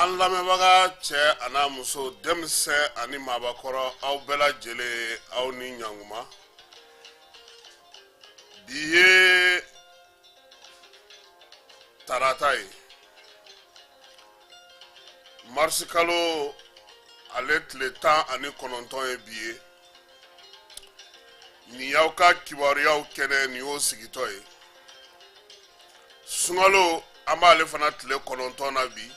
An lamɛnbaga cɛ ana muso denmisɛn ani maabakɔrɔ aw bɛɛ lajɛlen aw ni ɲankuma. Bi ye tarata ye. Marisi kalo ale tile 19 ye bi ye. Ni y'aw ka kibaruyaw kɛnɛ ni y'o sigitɔ ye. Sunkalo an b'ale fana tile 9 na bi.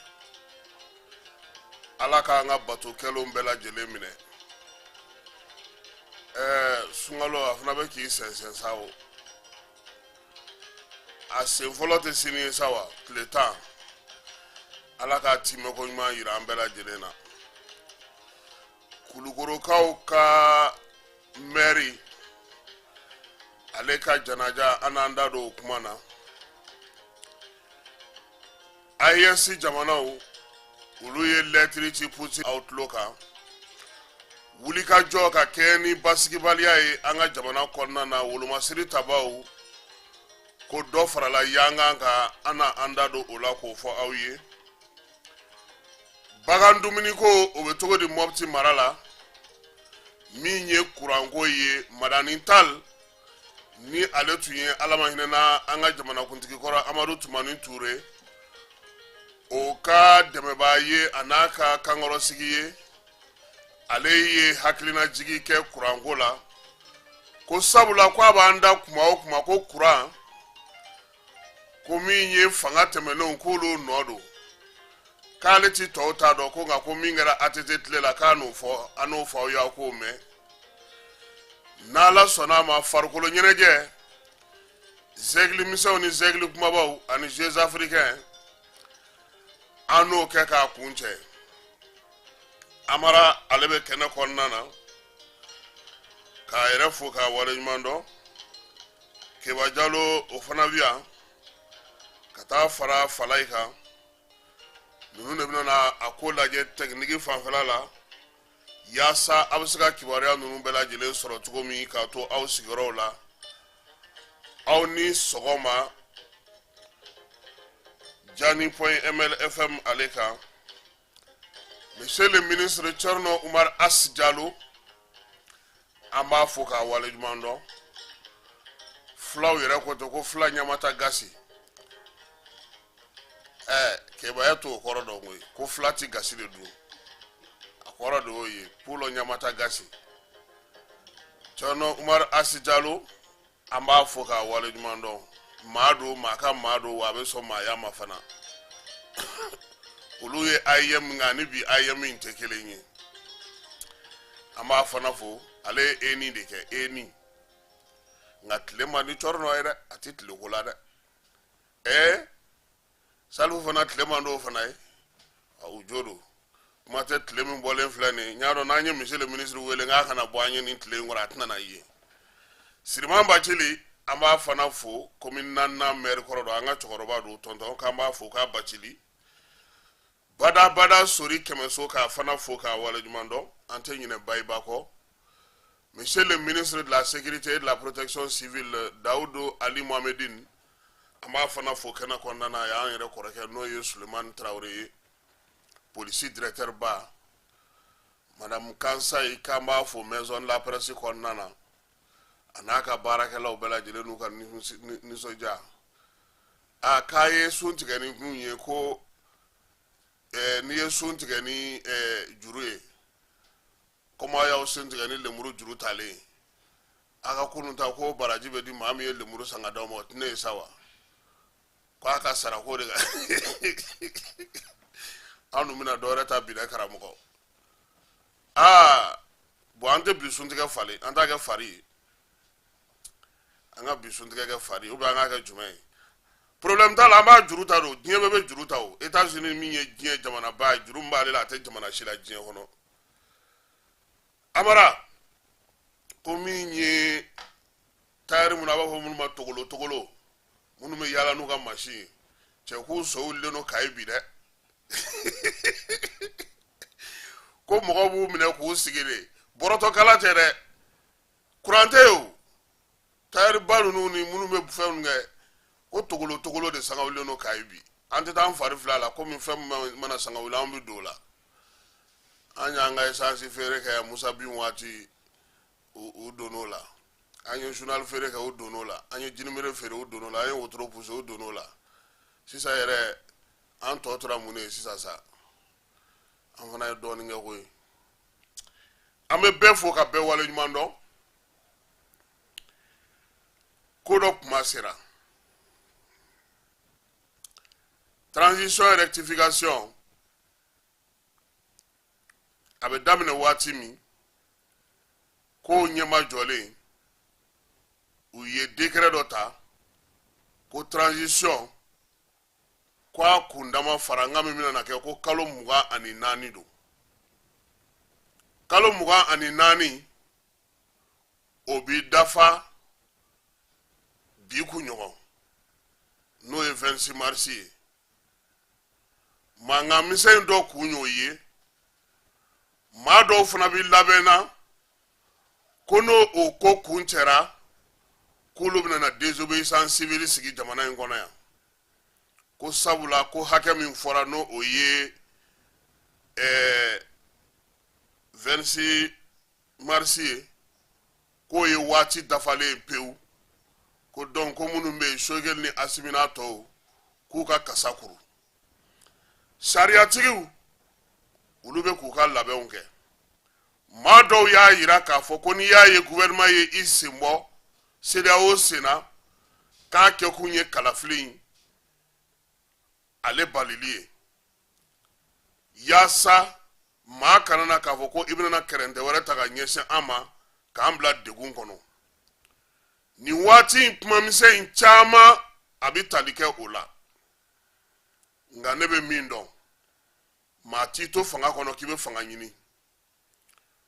Ala k'an ka bato kɛlenw bɛɛ lajɛlen minɛ. Sunkalo a fana bɛ k'i sɛnsɛn sa o. A sen fɔlɔ tɛ sini ye sa wa tile 10. Ala k'a timɛko ɲuman yira an bɛɛ lajɛlen na. Kulukorokaw ka mɛri ale ka janaja an n'an da don o kuma na. AES jamanaw olu ye lɛtiri ci Putin aw tulo kan. Wulikajɔ ka kɛ ni basigibaliya ye an ka jamana kɔnɔna na wolomasiri tabaw ko dɔ farala yangan kan an n'an da don o la k'o fɔ aw ye. Bagan dumuni ko o bɛ cogo di Mopti mara la min ye kuranko ye Madani Tal ni ale tun ye Alama hinɛna an ka jamanakuntigi kɔrɔ Amadu Tumani Ture o ka dɛmɛbaa ye a n'a ka kankɔrɔsigi ye. Ale ye hakilina jigi kɛ kuranko la ko sabula ko a b'an da kuma o kuma ko kuran ko min ye fanga tɛmɛnenw k'olu nɔ don k'ale ti tɔw t'a dɔn ko nka ko min kɛra ATT tile la k'a n'o fɔ an n'o fɔ aw y'aw k'o mɛn. N'Ala sɔnna a ma farikolo ɲɛnajɛ zɛgili misɛnw ni zɛgili kumabaw ani Jeux africains an n'o kɛ k'a kun cɛ. Amara ale bɛ kɛnɛ kɔnɔna na k'a yɛrɛ fo k'a waleɲuman dɔn. Keba Jalo o fana bɛ yan ka taa fara Falayi kan. Ninnu de bɛna a ko lajɛ tɛkiniki fanfɛla la yaasa a bɛ se ka kibaruya ninnu bɛɛ lajɛlen sɔrɔ cogo min k'a to aw sigiyɔrɔw la. Aw ni sɔgɔma Jani.ML FM ale kan. Monsieur le ministre Thierno Umar As Diallo an b'a fo k'a waleɲuman dɔn. Fulaw yɛrɛ ko ten ko fula ɲamata gasi. Kebaya t'o kɔrɔ dɔn koyi ko fula ti gasi de dun. A kɔrɔ de y'o ye pulo ɲamata gasi. Thierno Umar As Diallo an b'a fo k'a waleɲuman dɔn. Maa don maa ka maa don wa a bɛ sɔn maaya ma fana. Olu ye AIM nka ni bi AIM in tɛ kelen ye. An b'a fana fo ale ye ENI de kɛ ENI. Nka tile man di Thierno ye dɛ a ti tile ko la dɛ. Salifu fana tile man di o fana ye. O jo don. Kuma tɛ tile min bɔlen filɛ nin ye. N y'a dɔn n'an ye monsieur le ministre wele n k'a kana bɔ an ye nin tile in kɔrɔ a tɛna na ye. Siriman Bacili an b'a fana fo commune 4nan maire kɔrɔ don an ka cɛkɔrɔba don tonton k'an b'a fo k'a Bacili. Bada Sori Kɛmɛso k'a fana fo k'a waleɲuman dɔn an tɛ ɲinɛ Bayiba kɔ. Monsieur le ministre de la sécurité et de la protection civile Daoudo Ali Mohamedine an b'a fana fo kɛnɛ kɔnɔna na a y'an yɛrɛ kɔrɔkɛ n'o ye Sulemani Traoré ye. Polisi directeur ba Madame Kansayi k'an b'a fo maison de la presse kɔnɔna na a n'a ka baarakɛlaw bɛɛ lajɛlen n'u ka nisɔndiya. K'a ye sun tigɛ ni mun ye ko n'i ye sun tigɛ ni juru ye komi a y'aw sun tigɛ ni lemuru juru talen a ka kunun ta ko baraji bɛ di maa min ye lemuru san ka d'aw ma o tɛ ne ye sa wa k'a ka sarako de kan an dun bɛna dɔwɛrɛ ta bi dɛ karamɔgɔ. Bon an tɛ bi suntigɛ falen an t'a kɛ fari ye an ka bi suntigɛ kɛ fari ou bien an k'a kɛ jumɛn ye. Problème t'a la an b'a juru ta don diɲɛ bɛɛ bɛ juru ta o. États-Unis min ye diɲɛ jamanaba ye juru min b'ale la a tɛ jamana si la diɲɛ kɔnɔ. Amara ko min ye tailleur minnu a b'a fɔ minnu ma togolo minnu bɛ yaala n'u ka machine cɛ k'u so wulilen don Kayi bi dɛ. Ko mɔgɔw b'u minɛ k'u sigi de bɔrɔtɔkala tɛ dɛ kuran tɛ ye o. Tailleur ba ninnu ni minnu bɛ fɛn ninnu kɛ ko togolo de sanga wulilen don Kayi bi an tɛ taa an fari fila la komi fɛn mana sanga wuli an bɛ don o la an y'an ka essence feere kɛ Musa bin waati u donn'o la an ye journal feere kɛ u donn'o la an ye jinimere feere u donn'o la an ye wotoro pousse u donn'o la sisan yɛrɛ an tɔ tora mun ye sisan sa an fana ye dɔɔnin kɛ koyi an bɛ bɛɛ fo ka bɛɛ waleɲuman dɔn ko dɔ kuma sera transition et rectification a bɛ daminɛ waati min ko ɲɛma jɔlen u ye décret dɔ ta ko transition ko a kundama fara n ka min bɛna kɛ ko kalo 24 don kalo 24 o bi dafa bi kunɲɔgɔn n'o ye 26 mars ye mankan misɛn dɔ kun y'o ye maa dɔw fana bi labɛnna ko n'o o ko kun cɛra k'olu bɛna désobéissance civile sigi jamana in kɔnɔ yan ko sabula ko hakɛ min fɔra n'o o ye 26 mars ye k'o ye waati dafalen pewu ko donc ko minnu bɛ yen Sogɛl ni Asimina tɔw k'u ka kasa kuru sariyatigiw olu bɛ k'u ka labɛnw kɛ maa dɔw y'a yira k'a fɔ ko n'i y'a ye gouvernement ye i sen bɔ CEDEAO sen na k'a kɛ kun ye kalafili in ale balili ye yaasa maa kana na k'a fɔ ko i bɛna kɛrɛntɛ wɛrɛ ta ka ɲɛsin an ma k'an bila degun kɔnɔ nin waati in kumamisɛn in caman a bɛ tali kɛ o la nka ne bɛ min dɔn maa t'i to fanga kɔnɔ k'i bɛ fanga ɲini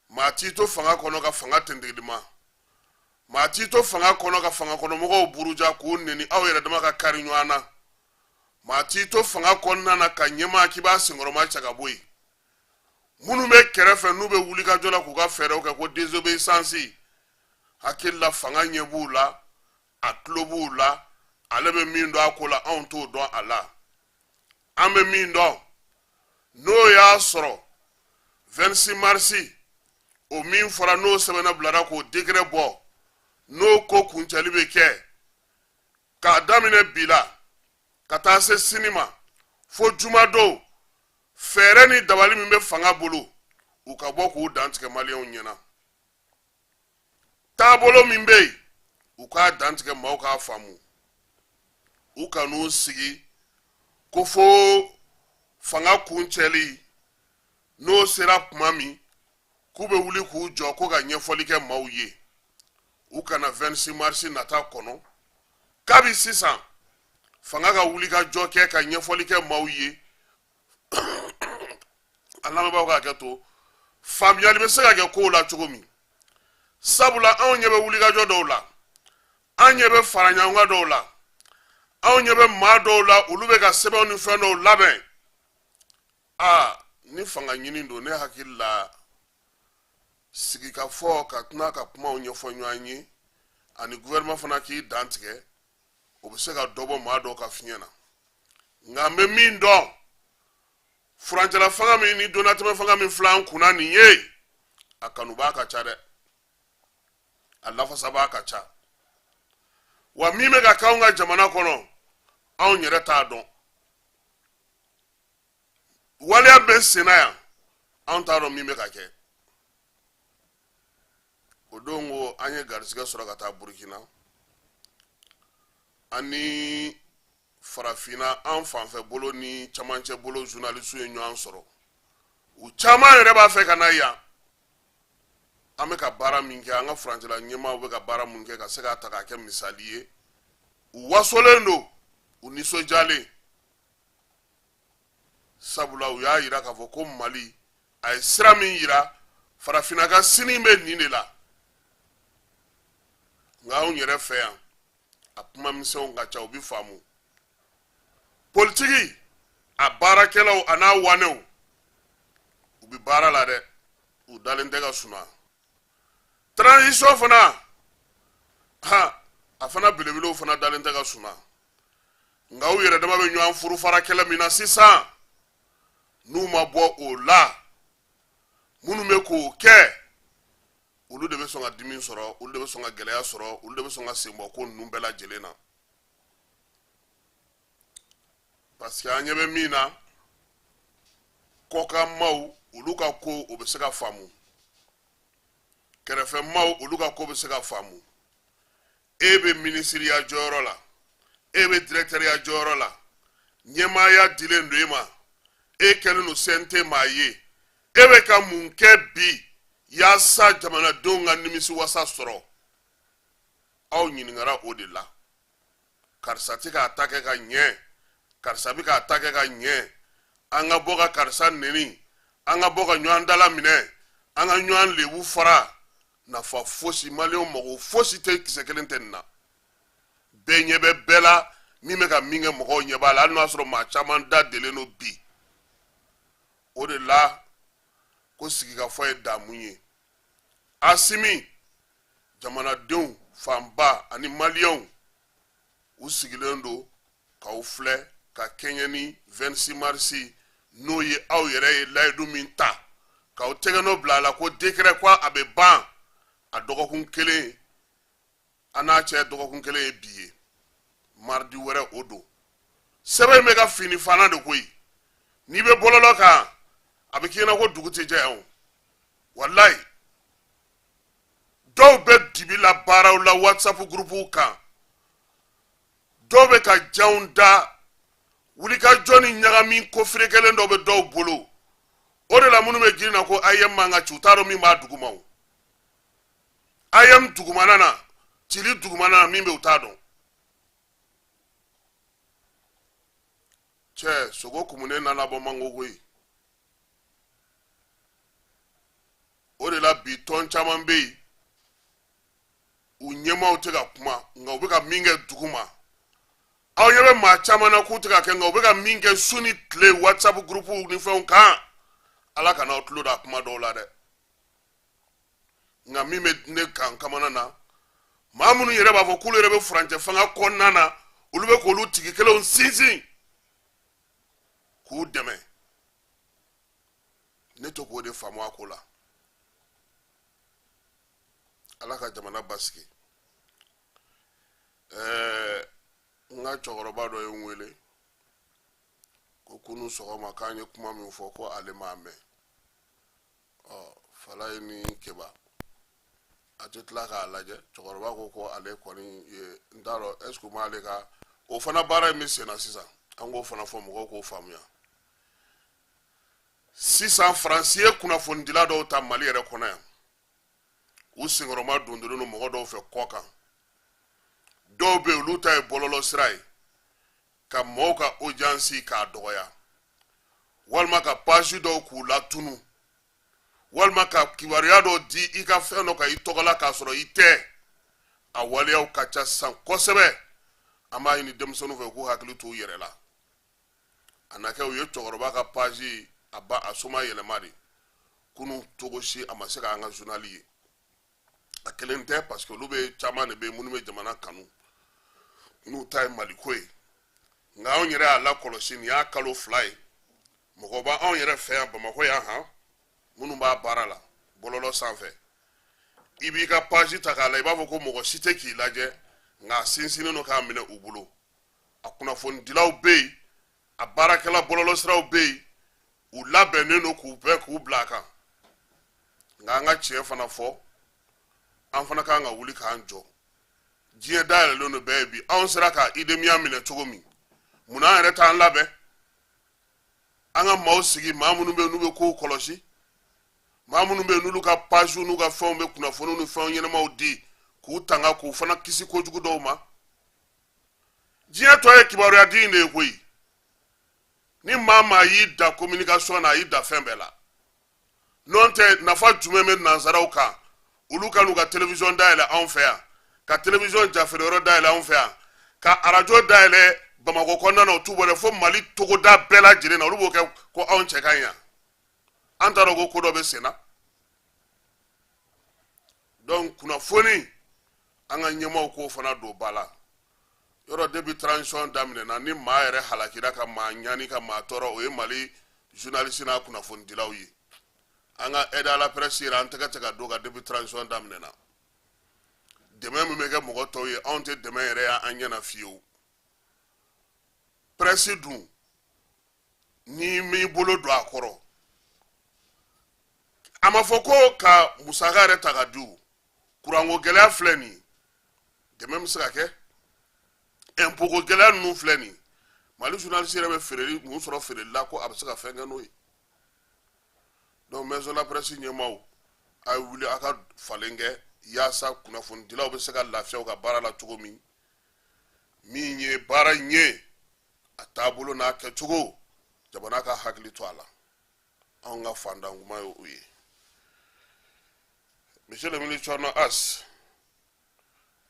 maa t'i to fanga kɔnɔ ka fanga tɛntɛlima maa t'i to fanga kɔnɔ ka fanga kɔnɔ mɔgɔw buruja k'u neni aw yɛrɛ dama ka kari ɲɔgɔn na maa t'i to fanga kɔnɔna na ka ɲɛmaa k'i b'a senkɔrɔma cɛ ka bɔ yen minnu bɛ kɛrɛfɛ n'u bɛ wulikajɔ la k'u ka fɛɛrɛw kɛ ko désobéissance hakili la fanga ɲɛ b'u la a tulo b'u la ale bɛ min dɔn a ko la anw t'o dɔn a la an bɛ min dɔn n'o y'a sɔrɔ 26 mars o min fɔra n'o sɛbɛnna bilara k'o décret bɔ n'o ko kuncɛli bɛ kɛ k'a daminɛ bi la ka taa se sini ma fo jumadon fɛɛrɛ ni dabali min bɛ fanga bolo u ka bɔ k'u dantigɛ maliyɛnw ɲɛna taabolo min bɛ yen u k'a dantigɛ maaw k'a faamu u kan'u sigi ko fo fanga kuncɛli n'o sera tuma min k'u bɛ wuli k'u jɔ ko ka ɲɛfɔli kɛ maaw ye u kana 26 mars nata kɔnɔ kabi sisan fanga ka wuli ka jɔ kɛ ka ɲɛfɔli kɛ maaw ye a lamɛnbaaw ka hakɛ to faamuyali bɛ se ka kɛ kow la cogo min sabula anw ɲɛ bɛ wulikajɔ dɔw la an ɲɛ bɛ fara ɲɔgɔn dɔw la anw ɲɛ bɛ maa dɔw la olu bɛ ka sɛbɛnw ni fɛn dɔw labɛn ni fanga ɲini don ne hakili la sigi ka fɔ ka tɛna ka kumaw ɲɛfɔ ɲɔgɔn ye ani gouvernement fana k'i dan tigɛ o bɛ se ka dɔ bɔ maa dɔw ka fiɲɛ na nka n bɛ min dɔn furancɛla fanga min ni donatɛmɛ fanga min filɛ an kunna nin ye a kanubaa ka ca dɛ a lafasabaa ka ca wa min bɛ ka k'anw ka jamana kɔnɔ anw yɛrɛ t'a dɔn waleya bɛ sen na yan anw t'a dɔn min bɛ ka kɛ o don ko an ye garisɛgɛ sɔrɔ ka taa Burukina ani farafinna an fanfɛ bolo ni camancɛ bolo journaliste ye ɲɔgɔn sɔrɔ u caman yɛrɛ b'a fɛ ka na yan an bɛ ka baara min kɛ an ka furancɛla ɲɛmaaw bɛ ka baara min kɛ ka se k'a ta k'a kɛ misali ye u wasolen don u nisɔndiyalen sabula u y'a yira k'a fɔ ko Mali a ye sira min yira farafinna ka sini bɛ nin de la nka anw yɛrɛ fɛ yan a kuma misɛnw ka ca u bɛ faamu politiki a baarakɛlaw a n'a wanew u bɛ baara la dɛ u dalen tɛ ka suma transition fana a fana belebelew fana dalen tɛ ka suma nga u yɛrɛ dama bɛ ɲɔgɔn furu fara kɛlɛ min na sisan n'u ma bɔ o la minnu bɛ k'o kɛ olu de bɛ sɔn ka dimi sɔrɔ olu de bɛ sɔn ka gɛlɛya sɔrɔ olu de bɛ sɔn ka senbɔ ko ninnu bɛɛ lajɛlen na parce que an ɲɛ bɛ min na kɔkan maaw olu ka ko o bɛ se ka faamu kɛrɛfɛ maaw olu ka ko bɛ se ka faamu e bɛ minisiriya jɔyɔrɔ la e bɛ directeuriya jɔyɔrɔ la ɲɛmaaya dilen do e ma e kɛlen do CNT maa ye e bɛ ka mun kɛ bi yaasa jamanadenw ka nimisiwasa sɔrɔ aw ɲininkara o de la karisa tɛ k'a ta kɛ ka ɲɛ karisa bɛ k'a ta kɛ ka ɲɛ an ka bɔ ka karisa neni an ka bɔ ka ɲɔgɔn dala minɛ an ka ɲɔgɔn lebu fara nafa fosi maliyɛnw mago fosi tɛ kisɛ kelen tɛ nin na bɛɛ ɲɛ bɛ bɛɛ la min bɛ ka min kɛ mɔgɔw ɲɛ b'a la hali n'o y'a sɔrɔ maa caman da delen do bi o de la ko sigikafɔ ye damu ye Asimi jamanadenw fanba ani maliyɛnw u sigilen do k'aw filɛ ka kɛɲɛ ni 26 marisi n'o ye aw yɛrɛ ye layidu min ta k'aw tɛgɛnɔ bila a la ko décret ko a bɛ ban a dɔgɔkun kelen an n'a cɛ dɔgɔkun kelen ye bi ye mardi wɛrɛ o don sɛbɛn bɛ ka fini fana de koyi n'i bɛ bɔlɔlɔ kan a bɛ k'i ɲɛna ko dugu tɛ jɛ yan walayi dɔw bɛ dibi la baaraw la WhatsApp groupe kan dɔw bɛ ka janw da wulikajɔ ni ɲagami kofere kelen dɔw bɛ dɔw bolo o de la minnu bɛ girin na ko IM man ka ci u t'a dɔn min b'a duguma o IM dugumana na cili dugumana na min bɛ u t'a dɔn cɛ sogo kumunen nana bɔ mango koyi o de la bi tɔn caman bɛ yen u ɲɛmaaw tɛ ka kuma nka u bɛ ka min kɛ duguma aw ɲɛ bɛ maa caman na k'u tɛ ka kɛ nka u bɛ ka min kɛ su ni tile WhatsApp groupe ni fɛnw kan ala kana aw tulo da kuma dɔw la dɛ nka min bɛ ne kan kamana na maa minnu yɛrɛ b'a fɔ k'olu yɛrɛ bɛ furancɛ fanga kɔnɔna na olu bɛ k'olu tigi kelenw sinsin k'u dɛmɛ ne to k'o de faamu a ko la ala ka jamana basigi n ka cɛkɔrɔba dɔ ye n wele ko kunu sɔgɔma k'an ye kuma min fɔ ko ale m'a mɛn fala ye ni keba a tɛ tila k'a lajɛ cɛkɔrɔba ko ale kɔni ye n t'a dɔn est ce que u m'ale ka o fana baara in bɛ sen na sisan an k'o fana fɔ mɔgɔw k'o faamuya sisan faransi ye kunnafonidila dɔw ta mali yɛrɛ kɔnɔ yan u senkɔrɔma dondolen do mɔgɔ dɔw fɛ kɔ kan dɔw bɛ olu ta ye bɔlɔlɔ sira ye ka mɔgɔw ka audience k'a dɔgɔya walima ka page dɔw k'u latunu walima ka kibaruya dɔw di i ka fɛn dɔ kan i tɔgɔla k'a sɔrɔ i tɛ a waleyaw ka ca sisan kosɛbɛ an b'a ɲini denmisɛnninw fɛ k'u hakili t'u yɛrɛ la a na kɛ u ye cɛkɔrɔba ka page a soma yɛlɛma de kunu cogo si a ma se k'an ka journal ye a kelen tɛ parce que olu bɛ caman de bɛ minnu bɛ jamana kanu n'u ta ye maliko ye nka anw yɛrɛ y'a lakɔlɔsi nin y'a kalo 2 ye mɔgɔ b'anw yɛrɛ fɛ yan Bamakɔ yan han minnu b'a baara la bɔlɔlɔ sanfɛ i b'i ka page ta k'a la i b'a fɔ ko mɔgɔ si tɛ k'i lajɛ nka a sinsinnen do k'a minɛ u bolo a kunnafonidilaw bɛ yen a baarakɛla bɔlɔlɔ siraw bɛ yen u labɛnnen do k'u bɛɛ k'u bila a kan nka an ka tiɲɛ fana fɔ an fana kan ka wuli k'an jɔ diɲɛ dayɛlɛlen do bɛɛ ye bi anw sera ka idemiya minɛ cogo min munna an yɛrɛ t'an labɛn an ka maaw sigi maa minnu bɛ yen n'u bɛ kow kɔlɔsi maa minnu bɛ yen n'olu ka page n'u ka fɛnw bɛ kunnafoniw ni fɛnw ɲɛnamaw di k'u tanga k'u fana kisi kojugu dɔw ma diɲɛ tɔ ye kibaruya di in de ye koyi ni maa maa y'i da communication na a y'i da fɛn bɛɛ la n'o tɛ nafa jumɛn bɛ nansaraw kan olu ka n'u ka télévision dayɛlɛ anw fɛ yan ka télévision jafeereyɔrɔ dayɛlɛ anw fɛ yan ka arajo dayɛlɛ Bamakɔ kɔnɔna na o t'u bɔ dɛ fo Mali togoda bɛɛ lajɛlen na olu b'o kɛ ko anw cɛ ka ɲi yan an t'a dɔn ko ko dɔ bɛ sen na donc kunnafoni an ka ɲɛmaaw k'o fana don ba la yɔrɔ depuis transition daminɛ na ni maa yɛrɛ halakira ka maa ɲani ka maa tɔɔrɔ o ye Mali journaliste n'a kunnafonidilaw ye an ka aide à la presse yɛrɛ an tɛgɛ tɛ ka don ka depuis transition daminɛ na dɛmɛ min bɛ kɛ mɔgɔ tɔw ye anw tɛ dɛmɛ yɛrɛ y'an ɲɛna fiyewu presse dun n'i m'i bolo don a kɔrɔ a ma fɔ ko ka musaka yɛrɛ ta ka di kuranko gɛlɛya filɛ nin ye dɛmɛ bɛ se ka kɛ impôt ko gɛlɛya ninnu filɛ nin ye Mali journaliste yɛrɛ bɛ feereli mun sɔrɔ feereli la ko a bɛ se ka fɛn kɛ n'o ye donc maison de la presse ɲɛmaaw a ye wuli a ka falen kɛ yaasa kunnafonidilaw bɛ se ka lafiya u ka baara la cogo min min ye baara in ye a taabolo n'a kɛcogo jamana ka hakili to a la anw ka fandan kuma ye o ye monsieur le ministre Chorno As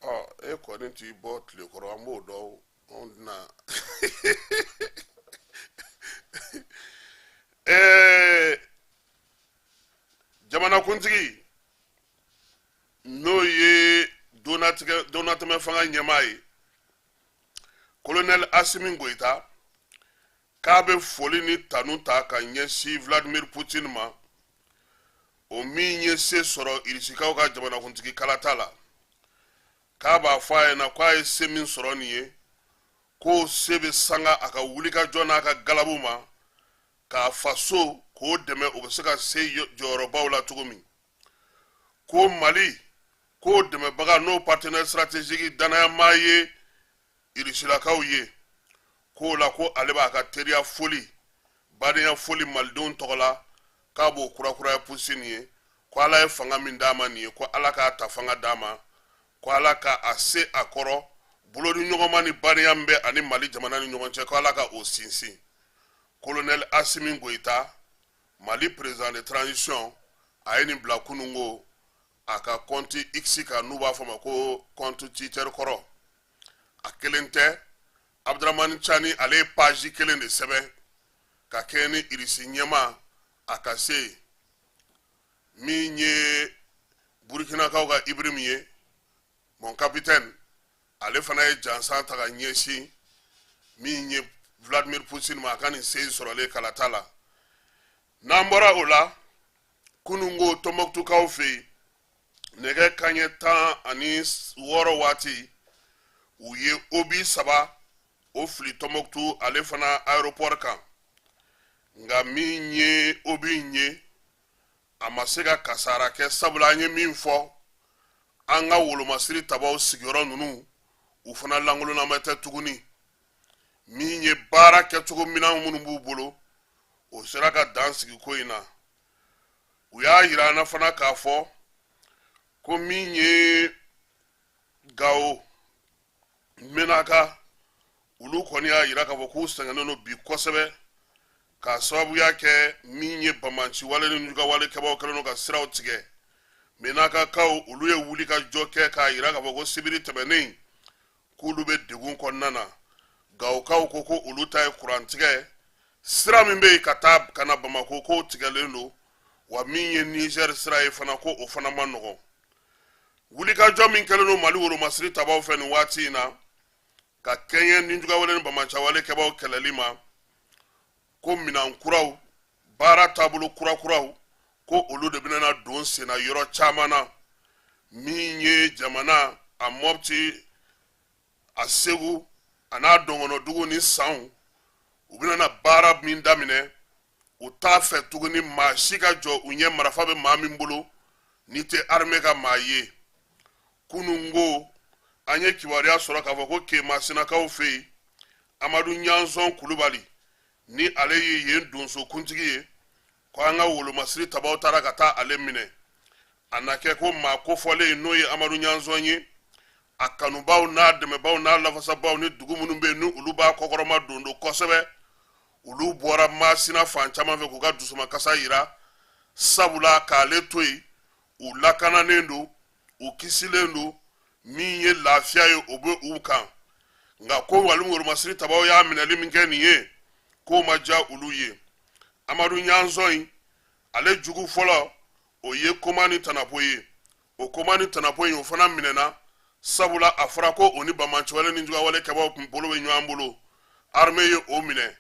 e kɔni t'i bɔ tile kɔrɔ an b'o dɔn anw tɛna jamanakuntigi n'o ye donnatɛmɛ fanga ɲɛmaa ye colonel Assimi Goïta k'a bɛ foli ni tanu ta ka ɲɛsin Vladimir Poutine ma o min ye se sɔrɔ Irisikaw ka jamanakuntigi kalata la k'a b'a fɔ a ɲɛna k'a ye se min sɔrɔ nin ye k'o se bɛ sanga a ka wulikajɔ n'a ka galabu ma k'a faso k'o dɛmɛ o bɛ se ka se jɔyɔrɔbaw la cogo min ko Mali k'o dɛmɛbaga n'o partenaire stratégique danayamaa ye Irisilakaw ye k'o la ko ale b'a ka teriya foli badenya foli malidenw tɔgɔ la k'a b'o kurakuraya Poutine ye ko Ala ye fanga min d'a ma nin ye ko Ala k'a ta fanga d'a ma ko Ala k'a se a kɔrɔ bolo ni ɲɔgɔnma ni badenya min bɛ ani Mali jamana ni ɲɔgɔn cɛ ko Ala ka o sinsin colonel Assimi Goïta Mali président de transition a ye nin bila kunungo a ka compte X kan n'u b'a fɔ ma ko compte Twitter kɔrɔ a kelen tɛ Abdramani Chani ale ye page kelen de sɛbɛn ka kɛ ni Irisi ɲɛma a ka se min ye Burkinakaw ka Ibrahim ye mon capitaine ale fana ye jansan ta ka ɲɛsin min ye Vladimir Poutine ma a ka nin se sɔrɔlen kalata la n'an bɔra o la kunungo Tɔnbɔkutukaw fɛ yen nɛgɛ kanɲɛ 16 waati u ye obi 3 o fili Tɔnbɔkutu ale fana aéroport kan nka min ye obi ye a ma se ka kasara kɛ sabula an ye min fɔ an ka wolomasiri tabaw sigiyɔrɔ ninnu u fana lankolonama tɛ tuguni min ye baara kɛcogo minan minnu b'u bolo o sera ka dan sigi ko in na u y'a yira an na fana k'a fɔ ko min ye Gao Menaka olu kɔni y'a yira k'a fɔ k'u sɛgɛnnen don bi kosɛbɛ k'a sababuya kɛ min ye bamanci wale ni nuga wale kɛbaw kɛlen don ka siraw tigɛ Menakakaw olu ye wuli ka jɔ kɛ k'a yira k'a fɔ ko sibiri tɛmɛnen k'olu bɛ degun kɔnɔna na Gawokaw ko ko olu ta ye kurantigɛ sira min bɛ yen ka taa ka na Bamako ko tigɛlen don wa min ye Niger sira ye fana ko o fana ma nɔgɔn wulikajɔ min kɛlen don Mali wolomasiri tabaw fɛ nin waati in na ka kɛɲɛ ni nuga wale ni bamanci wale kɛbaw kɛlɛli ma ko minan kuraw baara taabolo kurakuraw ko olu de bɛna don senna yɔrɔ caman na min ye jamana a Mopti a Segu a n'a Dɔngɔnɔdugu ni Sanw u bɛna baara min daminɛ u t'a fɛ tuguni maa si ka jɔ u ɲɛ marifa bɛ maa min bolo ni tɛ armée ka maa ye kunungo an ye kibaruya sɔrɔ k'a fɔ ko Kemasinakaw fɛ yen Amadu Ɲanzɔn Kulubali ni ale ye yen donso kuntigi ye ko an ka wolomasiri tabaw taara ka taa ale minɛ a na kɛ ko maa kofɔlen n'o ye Amadu Ɲanzɔn ye a kanubaw n'a dɛmɛbaw n'a lafasabaw ni dugu minnu bɛ yen ni olu b'a kɔkɔrɔma don kosɛbɛ olu bɔra Masina fan caman fɛ k'u ka dusumakasa yira sabula k'ale to yen u lakananen don u kisilen don min ye lafiya ye o bɛ u kan nka ko wali wolomasiri tabaw y'a minɛli min kɛ nin ye k'o ma diya olu ye Amadu Ɲanzɔn ale jugu fɔlɔ o ye Koma ni Tanapo ye o Koma ni Tanapo o fana minɛna sabula afra ko oni bamanci wale ni juga wale keba bolo be ɲɔgɔn bolo armée ye o minɛ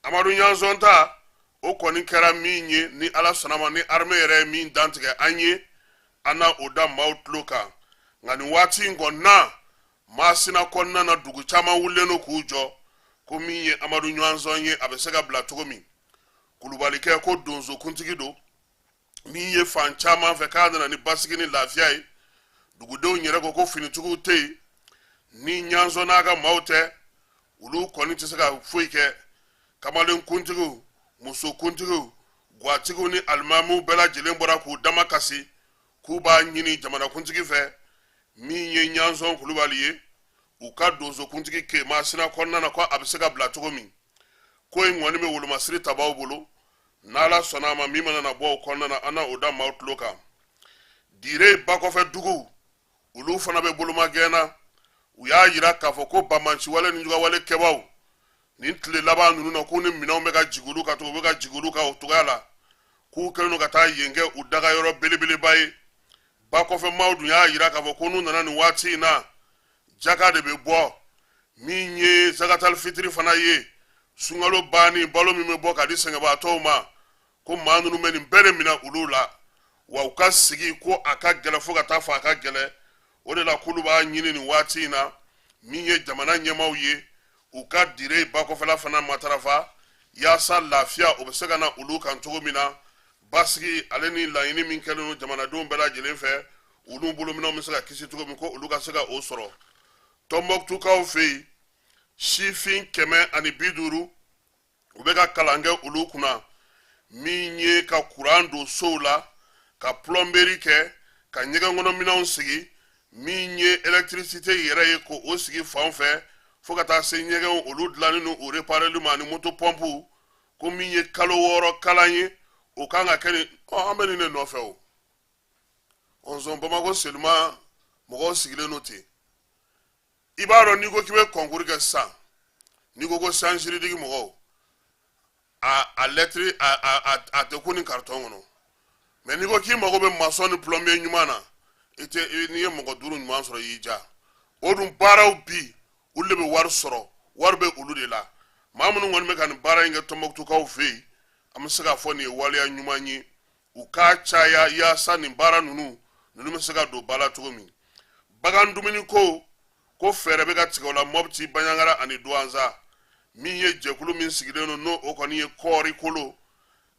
Amadu Ɲanzɔn ta o kɔni kɛra min ye ni ala sɔnna ma ni armée yɛrɛ ye min dantigɛ an ye an na o da maaw tulo kan nka nin waati in kɔnɔna Masina kɔnɔna na dugu caman wulilen don k'u jɔ ko min ye Amadu Ɲanzɔn ye a bɛ se ka bila cogo min Kulubalikɛ ko donso kuntigi don min ye fan caman fɛ k'a nana ni basigi ni lafiya ye dugudenw yɛrɛ ko finitigiw tɛ yen ni Ɲanzɔn n'a ka maaw tɛ olu kɔni tɛ se ka foyi kɛ kamalen kuntigiw muso kuntigiw gwatigiw ni alimamuw bɛɛ lajɛlen bɔra k'u dama kasi k'u b'a ɲini jamana kuntigi fɛ min ye Ɲanzɔn Kulubali ye u ka donso kuntigi kɛ Masina kɔnɔna na ko a bɛ se ka bila cogo min ko in kɔni bɛ wolomasiri tabaw bolo n'ala sɔnna a ma min mana na bɔ o kɔnɔna na an na o da maaw tulo kan dire bakɔfɛ duguw olu fana bɛ bolomagɛnna u y'a yira k'a fɔ ko bamanci wale ni juga wale kɛbaw nin tile laban ninnu na k'u ni minɛnw bɛ ka jigin olu kan u bɛ ka jigin olu kan o cogoya la k'u kɛlen don ka taa yen kɛ u dagayɔrɔ belebeleba ye bakɔfɛ maaw dun y'a yira k'a fɔ ko n'u nana nin waati in na jaka de bɛ bɔ min ye zakatal fitiri fana ye sunkalo banni balo min bɛ bɔ ka di sɛgɛnbaatɔw ma ko maa ninnu bɛ nin bɛɛ de minɛ olu la wa u ka sigi ko a ka gɛlɛ fo ka taa fɔ a ka gɛlɛ o de la k'olu b'a ɲini nin waati in na min ye jamana ɲɛmaaw ye u ka dire bakɔfɛla fana matarafa yaasa lafiya o bɛ se ka na olu kan cogo min na basigi ale ni laɲini min kɛlen don jamanadenw bɛɛ lajɛlen fɛ olu bolominɛw bɛ se ka kisi cogo min ko olu ka se ka o sɔrɔ Tɔnbɔkutukaw fɛ yen sifin 150 u bɛ ka kalan kɛ olu kunna min ye ka kuran don sow la ka plomberie kɛ ka ɲɛgɛn kɔnɔ minɛnw sigi min ye électricité yɛrɛ ye ko o sigi fan fɛ fo ka taa se ɲɛgɛnw olu dilanni ni o répareli ma ni moto pompe ko min ye kalo 6 kalan ye o kan ka kɛ ni an bɛ nin de nɔfɛ o ɔnzɔn Bamako selima mɔgɔw sigilen don ten i b'a dɔn n'i ko k'i bɛ concours kɛ sisan n'i ko science juridique mɔgɔw a lettre a tɛ ko ni carton kɔnɔ mais n'i ko k'i mago bɛ maçon ni plombier ɲuman na n'i ye mɔgɔ 5 ɲuman sɔrɔ i y'i ja o dun baaraw bi olu de bɛ wari sɔrɔ wari bɛ olu de la maa minnu kɔni bɛ ka nin baara in kɛ Tɔnbɔkutukaw fɛ yen an bɛ se k'a fɔ nin ye waleya ɲuman ye u k'a caya yaasa nin baara ninnu bɛ se ka don ba la cogo min bagan dumuni ko fɛɛrɛ bɛ ka tigɛ o la Mɔpti Baɲaŋara ani Douentza min ye jɛkulu min sigilen don n'o kɔni ye kɔɔri kolo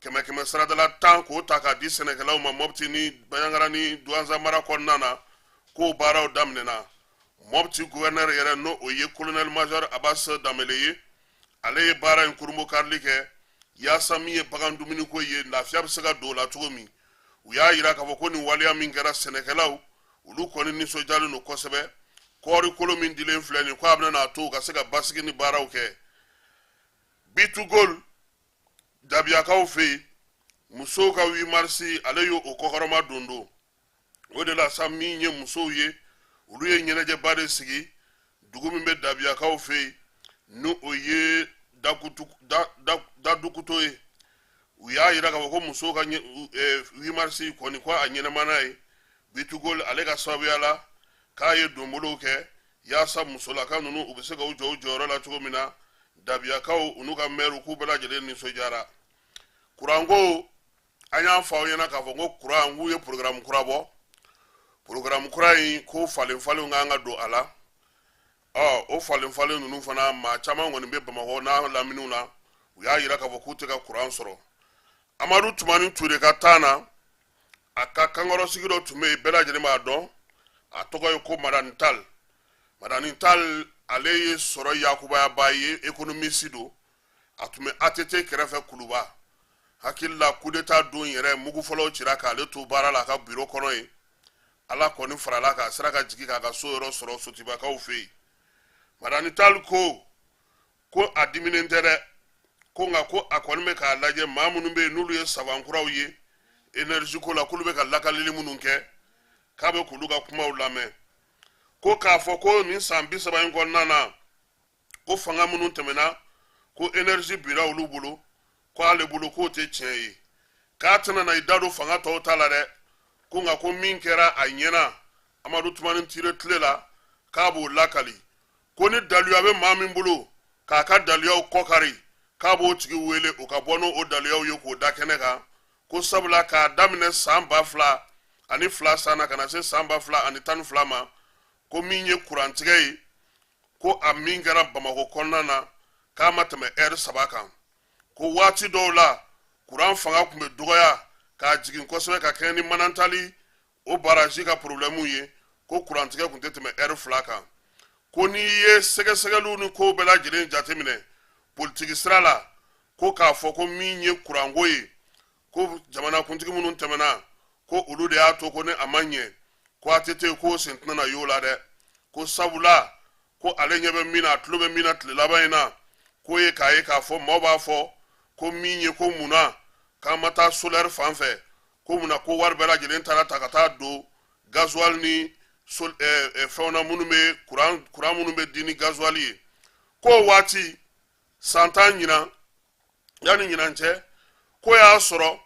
100 saradala 10 k'o ta k'a di sɛnɛkɛlaw ma Mɔpti ni Baɲaŋara ni Douentza mara kɔnɔna na k'o baaraw daminɛna Mɔpti gouverneur yɛrɛ n'o o ye colonel major Abbas Damele ye ale ye baara in kurumbo karili kɛ yaasa min ye bagan dumuni ko ye lafiya bɛ se ka don o la cogo min u y'a yira k'a fɔ ko nin waleya min kɛra sɛnɛkɛlaw olu kɔni nisɔndiyalen don kosɛbɛ kɔɔri kolo min dilen filɛ nin ko a bɛna n'a to u ka se ka basigi ni baaraw kɛ Bitugol Dabiyakaw fɛ yen musow ka 8 mars ale y'o kɔkɔrɔma don o de la sa min ye musow ye olu ye ɲɛnajɛba de sigi dugu min bɛ Dabiyakaw fɛ yen ni o ye Dadukuto ye u y'a yira k'a fɔ ko musow ka 8 mars kɔni ko a ɲɛnamana ye Bitugol ale ka sababuya la k'a ye donbolow kɛ yaasa musolaka ninnu u bɛ se ka u jɔ u jɔyɔrɔ la cogo min na Dabiyakaw u n'u ka maire k'u bɛɛ lajɛlen nisɔndiyara kuranko an y'a fɔ aw ɲɛna k'a fɔ ko kuran k'u ye programme kura bɔ programme kura in ko falenfalenw kan ka don a la o falenfalen ninnu fana maa caman kɔni bɛ Bamakɔ n'a laminiw na u y'a yira k'a fɔ k'u tɛ ka kuran sɔrɔ Amadu Tumani Ture ka taa na a ka kankɔrɔsigi dɔ tun bɛ yen bɛɛ lajɛlen b'a dɔn a tɔgɔ ye ko Madani Tall ale ye sɔrɔ yakubayaba ye économiste don a tun bɛ ATT kɛrɛfɛ Kuluba hakili la coup d'état don yɛrɛ mugu fɔlɔw cira k'ale to baara la a ka bureau kɔnɔ yen ala kɔni farala k'a sera ka jigin k'a ka so yɔrɔ sɔrɔ Sotibakaw fɛ yen Madani Tall ko a diminen tɛ dɛ ko nka ko a kɔni bɛ k'a lajɛ maa minnu bɛ yen n'olu ye savankuraw ye énergie ko la k'olu bɛ ka lakalili minnu kɛ k'a bɛ k'olu ka kumaw lamɛn ko k'a fɔ ko nin san 30 in kɔnɔna na ko fanga minnu tɛmɛna ko énergie bira olu bolo ko ale bolo k'o tɛ tiɲɛ ye k'a tɛna na i da don fanga tɔw ta la dɛ ko nka ko min kɛra a ɲɛna Amadu Tumani Ture tile la k'a b'o lakali ko ni daluya bɛ maa min bolo k'a ka daluyaw kɔkari k'a b'o tigi wele o ka bɔ n'o daluyaw ye k'o da kɛnɛ kan ko sabula k'a daminɛ san 2002 sanna ka na se san 2012 ma ko min ye kurantigɛ ye ko a min kɛra Bamako kɔnɔna na k'a ma tɛmɛ heure 3 kan ko waati dɔw la kuran fanga tun bɛ dɔgɔya k'a jigin kosɛbɛ ka kɛɲɛ ni manantali o baraji ka problème ye ko kurantigɛ tun tɛ tɛmɛ heure 2 kan ko n'i ye sɛgɛsɛgɛliw ni kow bɛɛ lajɛlen jateminɛ politiki sira la ko k'a fɔ ko min ye kuranko ye ko jamanakuntigi minnu tɛmɛna ko olu de y'a to ko ni a ma ɲɛ ko a tɛ to yen ko sen tɛna y'o la dɛ ko sabula ko ale ɲɛ bɛ min na a tulo bɛ min na tile laban in na k'o ye k'a ye k'a fɔ maaw b'a fɔ ko min ye ko munna k'an ma taa solaire fan fɛ ko munna ko wari bɛɛ lajɛlen taara ta ka taa don gasoil ni fɛnw na minnu bɛ kuran minnu bɛ di ni gasoil ye k'o waati san 10 ɲinan yanni ɲinan cɛ ko y'a sɔrɔ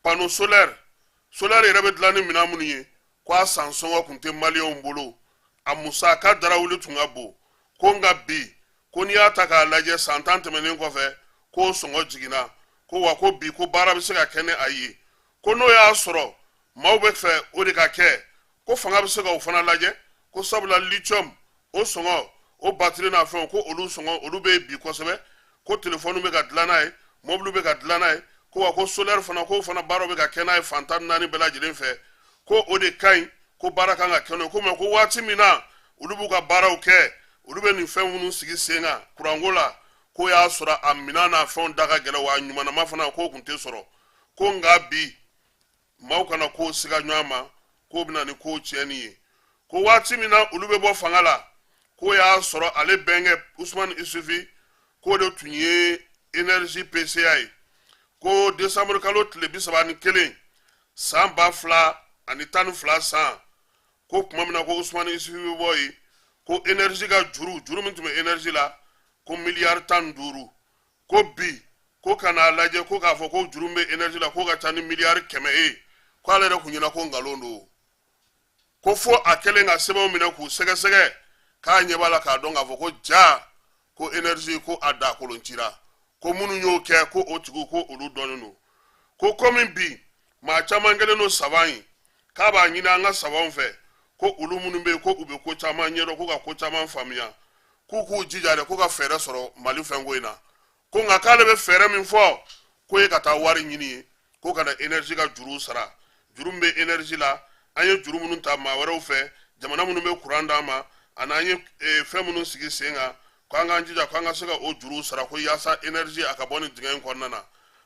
panneau solaire yɛrɛ bɛ dilan ni minɛn minnu ye ko a san sɔngɔ tun tɛ maliyɛnw bolo a musaka darawuli tun ka bon ko nka bi ko n'i y'a ta k'a lajɛ san 10 tɛmɛnen kɔfɛ k'o sɔngɔ jiginna ko wa ko bi ko baara bɛ se ka kɛ ni a ye ko n'o y'a sɔrɔ maaw bɛ fɛ o de ka kɛ ko fanga bɛ se ka o fana lajɛ ko sabula lithium o sɔngɔ o batiri n'a fɛnw ko olu sɔngɔ olu bɛ bi kosɛbɛ ko telefɔni bɛ ka dilan n'a ye mobili bɛ ka dilan n'a ye ko wa ko solaire fana ko fana baaraw bɛ ka kɛ n'a ye fan 14 bɛɛ lajɛlen fɛ ko o de ka ɲi ko baara kan ka kɛ n'o ye ko mɛ ko waati min na olu b'u ka baaraw kɛ olu bɛ nin fɛn minnu sigi sen kan kuranko la ko y'a sɔrɔ a minɛn n'a fɛnw da ka gɛlɛn wa a ɲumanama fana k'o tun tɛ sɔrɔ ko nka bi maaw kana k'o siga ɲɔgɔn ma k'o bɛna ni k'o tiɲɛni ye ko waati min na olu bɛ bɔ fanga la k'o y'a sɔrɔ ale bɛnkɛ Usmani Isufi k'o de tun ye énergie PCA ye ko décembre kalo tile 31 san 2012 san ko kuma min na ko Usmani Isufi bɛ bɔ yen ko énergie ka juru min tun bɛ énergie la ko miliyari 15 ko bi ko kana lajɛ ko k'a fɔ ko juru bɛ énergie la ko ka ca ni miliyari 100 ye ko ale yɛrɛ kun ɲɛna ko nkalon don ko fo a kɛlen ka sɛbɛnw minɛ k'u sɛgɛsɛgɛ k'a ɲɛ b'a la k'a dɔn k'a fɔ ko ja ko énergie ko a da koloncira ko minnu y'o kɛ ko o tigiw ko olu dɔnnen don ko komi bi maa caman kɛlen don saban ye k'a b'a ɲini an ka sabanw fɛ ko olu minnu bɛ yen ko u bɛ ko caman ɲɛdɔn ko ka ko caman faamuya k'u jija dɛ ko ka fɛɛrɛ sɔrɔ Mali fɛnko in na ko nka k'ale bɛ fɛɛrɛ min fɔ ko ye ka taa wari ɲini ye ko ka na énergie ka juru sara juru min bɛ énergie la an ye juru minnu ta maa wɛrɛw fɛ jamana minnu bɛ kuran d'an ma ani an ye fɛn minnu sigi sen kan k'an k'an jija k'an ka se ka o juru sara ko yaasa énergie a ka bɔ nin dingɛ in kɔnɔna na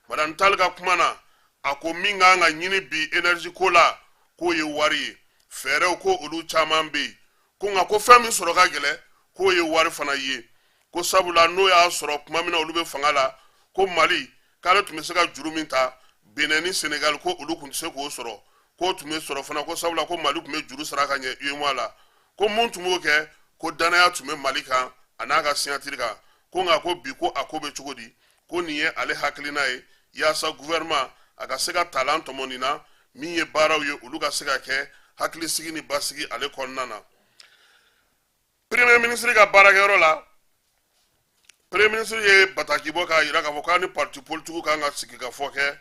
madame Tall ka kuma na a ko min kan ka ɲini bi énergie ko la k'o ye wari ye fɛɛrɛw ko olu caman bɛ yen ko nka ko fɛn min sɔrɔ ka gɛlɛn k'o ye wari fana ye ko sabula n'o y'a sɔrɔ kuma min na olu bɛ fanga la ko Mali k'ale tun bɛ se ka juru min ta Benin ni Sénégal ko olu tun tɛ se k'o sɔrɔ k'o tun bɛ sɔrɔ fana ko sabula ko Mali tun bɛ juru sara ka ɲɛ UEMOA la ko mun tun b'o kɛ ko danaya tun bɛ Mali kan a n'a ka signature kan ko nka ko bi ko a ko bɛ cogo di ko nin ye ale hakilina ye yaasa gouvernement a ka se ka talan tɔmɔ nin na min ye baaraw ye olu ka se ka kɛ hakilisigi ni basigi ale kɔnɔna na premier ministre ka baarakɛyɔrɔ la premier ministre ye bataki bɔ k'a jira k'a fɔ k'a ni parti politique kan ka sigi ka fɔ kɛ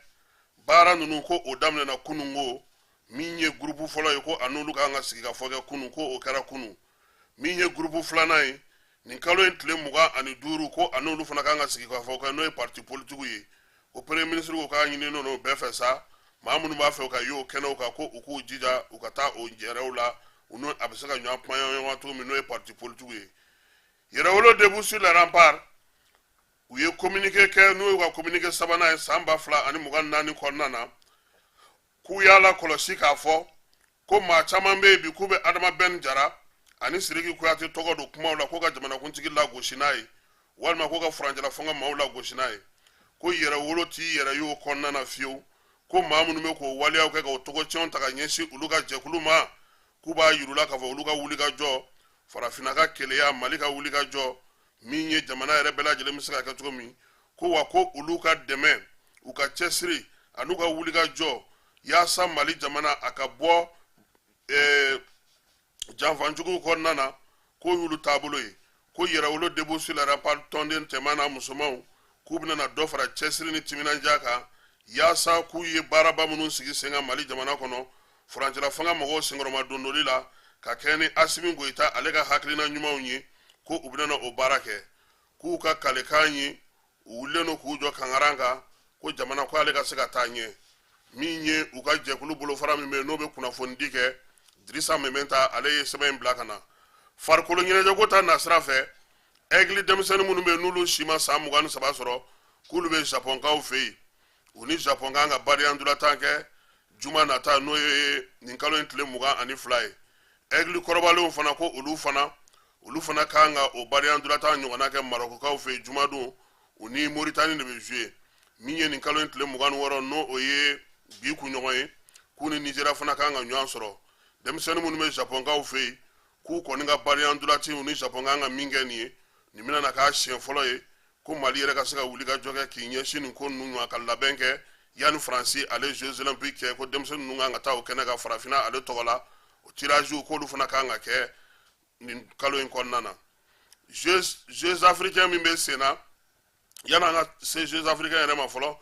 baara ninnu ko o daminɛna kunun ko min ye groupe fɔlɔ ye ko a n'olu kan ka sigi ka fɔ kɛ kunun ko o kɛra kunun min ye groupe filanan ye nin kalo in tile 25 ko a n'olu fana kan ka sigi ka fɔ kɛ n'o ye parti politique ye o premier ministre ko k'a ɲini n'o bɛɛ fɛ sa maa minnu b'a fɛ u ka ye o kɛnɛw kan ko u k'u jija u ka taa o yɛrɛw la u n'o a bɛ se ka ɲɔgɔn kuma ɲɔgɔn cogo min n'o ye parti politique ye yɛrɛwolo debout sur les remparts u ye communiqué kɛ n'o ye ka communiqué sabanan ye san 2024 kɔnɔna na k'u y'a la kɔlɔsi k'a fɔ ko maa caman bɛ yen bi k'u bɛ Adama Ben Jara ani Sidiki Kuyate tɔgɔ don kumaw la ko ka jamanakuntigi lagosi n'a ye walima ko ka furancɛla fanga maaw lagosi n'a ye ko yɛrɛwolo t'i yɛrɛ ye o kɔnɔna na fiyewu ko maa minnu bɛ k'o waleyaw kɛ k'o tɔgɔ tiɲɛw ta ka ɲɛsin olu ka jɛkulu ma k'u b'a yir'ula k'a fɔ olu ka wuli ka jɔ farafinna ka keleya Mali ka wuli ka jɔ min ye jamana yɛrɛ bɛɛ lajɛlen bɛ se ka kɛ cogo min ko wa ko olu ka dɛmɛ u ka cɛsiri an'u ka wuli ka jɔ yaasa Mali jamana a ka bɔ janfanjuguw kɔnɔna na ko yulu taabolo ye ko yɛrɛwolo debo sur la rapport tɔnden tɛmɛ n'a musomanw k'u bɛna na dɔ fara cɛsiri ni timinandiya kan yaasa k'u ye baaraba minnu sigi sen kan Mali jamana kɔnɔ furancɛla fanga mɔgɔw senkɔrɔma dondoli la ka kɛɲɛ ni Asimi Goyita ale ka hakilina ɲumanw ye ko u bɛna o baara kɛ k'u ka kalekan ye u wulilen don k'u jɔ kangaran kan ko jamana ko ale ka se ka taa ɲɛ min ye u ka jɛkulu bolofara min bɛ n'o bɛ kunnafonidi kɛ Dirisa Mementa ale ye sɛbɛn in bila ka na farikolo ɲɛnajɛko ta nasira fɛ Aigle denmisɛnnin minnu bɛ n'olu si ma san 23 sɔrɔ k'olu bɛ Japonkaw fɛ yen u ni Japon kan ka bariyandulatan kɛ juma nata n'o ye nin kalo in tile 22 ye Aigle kɔrɔbalenw fana ko olu fana kan ka o bariyandulatan ɲɔgɔnna kɛ Marokokaw fɛ yen juma don u ni Moritani de bɛ jouer min ye nin kalo in tile 26 n'o o ye bi kunɲɔgɔn ye k'u ni Nigeria fana kan ka ɲɔgɔn sɔrɔ denmisɛnnin minnu bɛ Japonkaw fɛ yen k'u kɔni ka bariyandulati u ni Japon kan ka min kɛ nin ye nin bɛna na k'a siɲɛ fɔlɔ ye ko Mali yɛrɛ ka se ka wuli ka jɔ kɛ k'i ɲɛsin nin ko ninnu ma ka labɛn kɛ yanni Faransi ale Jeux olympiques kɛ ko denmisɛnnin ninnu kan ka taa o kɛnɛ ka farafinna ale tɔgɔ la o tirage k'olu fana kan ka kɛ nin kalo in kɔnɔna na Jeux africains min bɛ sen na yanni an ka se Jeux africains yɛrɛ ma fɔlɔ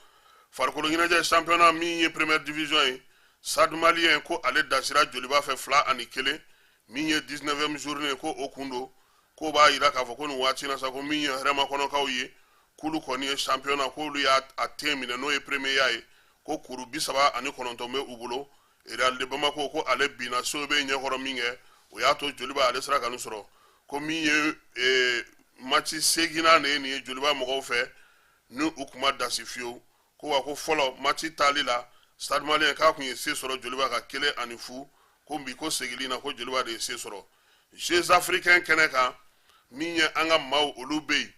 farikolo ɲɛnajɛ championnat min ye première division ye Stade Malien ko ale dasira joliba fɛ 2-1 min ye 19e journée ko o kun don ko b'a yira k'a fɔ ko nin waati na sa ko min ye hɛrɛma kɔnɔkaw ye k'olu kɔni ye championnat k'olu y'a ten minɛ n'o ye premier ye ko kuru 39 bɛ u bolo Real de Bamako ko ale binna so bɛ ɲɛkɔrɔ min kɛ o y'a to joliba ale sera ka nin sɔrɔ ko min ye match seginna de ye nin ye joliba mɔgɔw fɛ ni u kuma dasi fiyewu ko wa ko fɔlɔ match tali la Stade Malien k'a kun ye se sɔrɔ joliba ka 1-0 ko bi ko segili na ko joliba de ye se sɔrɔ Jeux africains kɛnɛ kan min ye an ka maaw olu bɛ yen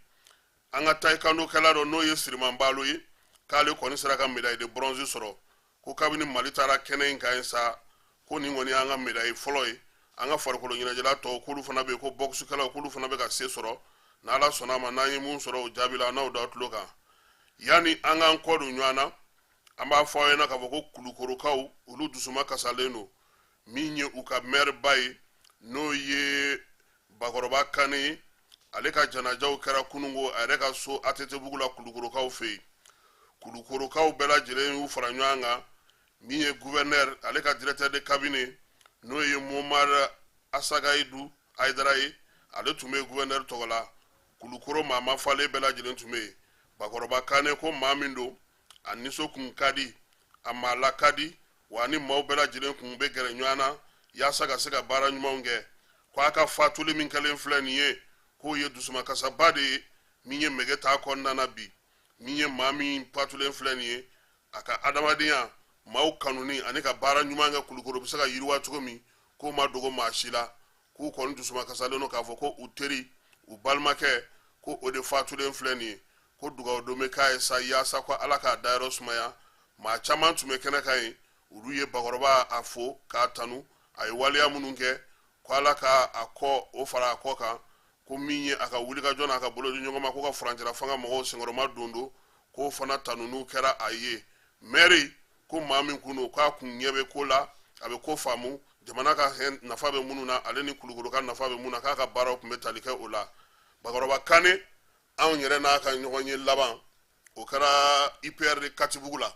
an ka taekwondo kɛla dɔ n'o ye Siriman Balo ye k'ale kɔni sera ka médaille de bronze sɔrɔ ko kabini Mali taara kɛnɛ in kan yen sa ko nin kɔni y'an ka médaille fɔlɔ ye an ka farikolo ɲɛnajɛla tɔw k'olu fana bɛ yen ko boxukɛlaw k'olu fana bɛ ka se sɔrɔ n'Ala sɔnna a ma n'an ye mun sɔrɔ o jaabi la n'aw da tulo kan yanni an k'an kɔ don ɲɔgɔn na an b'a fɔ aw ɲɛna k'a fɔ ko kulukorokaw olu dusuma kasalen don min ye u ka maire ba ye n'o ye Bakɔrɔba Kane ye ale ka janajaw kɛra kunungo a yɛrɛ ka so ATT-bugu la kulukorokaw fɛ yen kulukorokaw bɛɛ lajɛlen y'u fara ɲɔgɔn kan min ye gouverneur ale ka directeur de cabinet n'o ye Momar Asagaidu Aidara ye ale tun bɛ gouverneur tɔgɔ la kulukoro maa falen bɛɛ lajɛlen tun bɛ yen Bakɔrɔba Kane ko maa min don a nisɔn kun ka di a maa la ka di wa ni maaw bɛɛ lajɛlen kun bɛ gɛrɛ ɲɔgɔn na yaasa ka se ka baara ɲumanw kɛ ko a ka fatuli min kɛlen filɛ nin ye k'o ye dusumakasaba de ye min ye mɛgɛ t'a kɔnɔna na bi min ye maa min fatulen filɛ nin ye a ka adamadenya maaw kanuni ani ka baara ɲuman kɛ kulukoro bɛ se ka yiriwa cogo min k'o ma dogo maa si la k'u kɔni dusumakasalen don k'a fɔ ko u teri u balimakɛ ko o de fatulen filɛ nin ye ko dugawu don bɛ k'a ye sa yaasa ko Ala k'a dayɔrɔ sumaya maa caman tun bɛ kɛnɛ kan yen olu ye Bakɔrɔba a fo k'a tanu a ye waleya minnu kɛ ko Ala ka a kɔ o fara a kɔ kan ko min ye a ka wuli ka jɔ n'a ka bolo di ɲɔgɔn ma ko ka furancɛla fanga mɔgɔw senkɔrɔma don k'o fana tanunu kɛra a ye maire ko maa min kun don k'a kun ɲɛ bɛ ko la a bɛ ko faamu jamana ka nafa bɛ minnu na ale ni kulukoro ka nafa bɛ minnu na k'a ka baaraw tun bɛ tali kɛ o la Bakɔrɔba Kane anw yɛrɛ n'a ka ɲɔgɔn ye laban o kɛra IPR de Katibugu la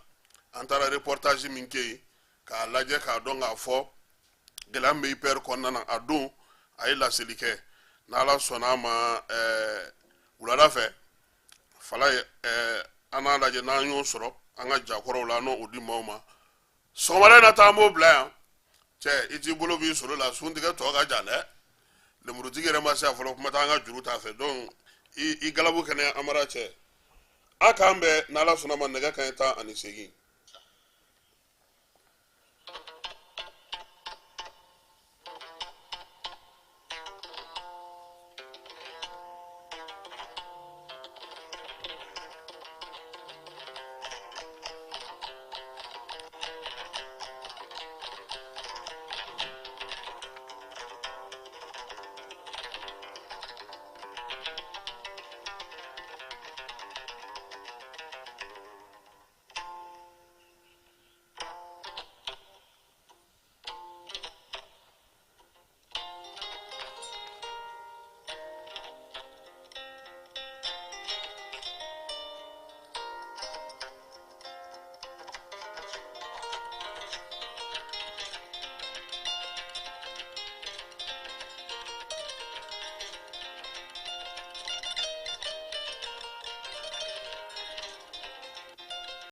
an taara reportage min kɛ yen k'a lajɛ k'a dɔn k'a fɔ gɛlɛya min bɛ IPR kɔnɔna na a don a ye laseli kɛ n'Ala sɔnna a ma wulada fɛ fala ye an n'a lajɛ n'an y'o sɔrɔ an ka jakɔrɔw la n'o di maaw ma sɔgɔmada in na taa an b'o bila yan cɛ i t'i bolo b'i sɔrɔ la suntigɛ tɔ ka jan dɛ lemurutigi yɛrɛ ma se a fɔlɔ kuma t'an ka juru t'a fɛ donc i galabu kɛnɛ Amara cɛ a k'an bɛn n'Ala sɔnna a ma nɛgɛ kanɲɛ 18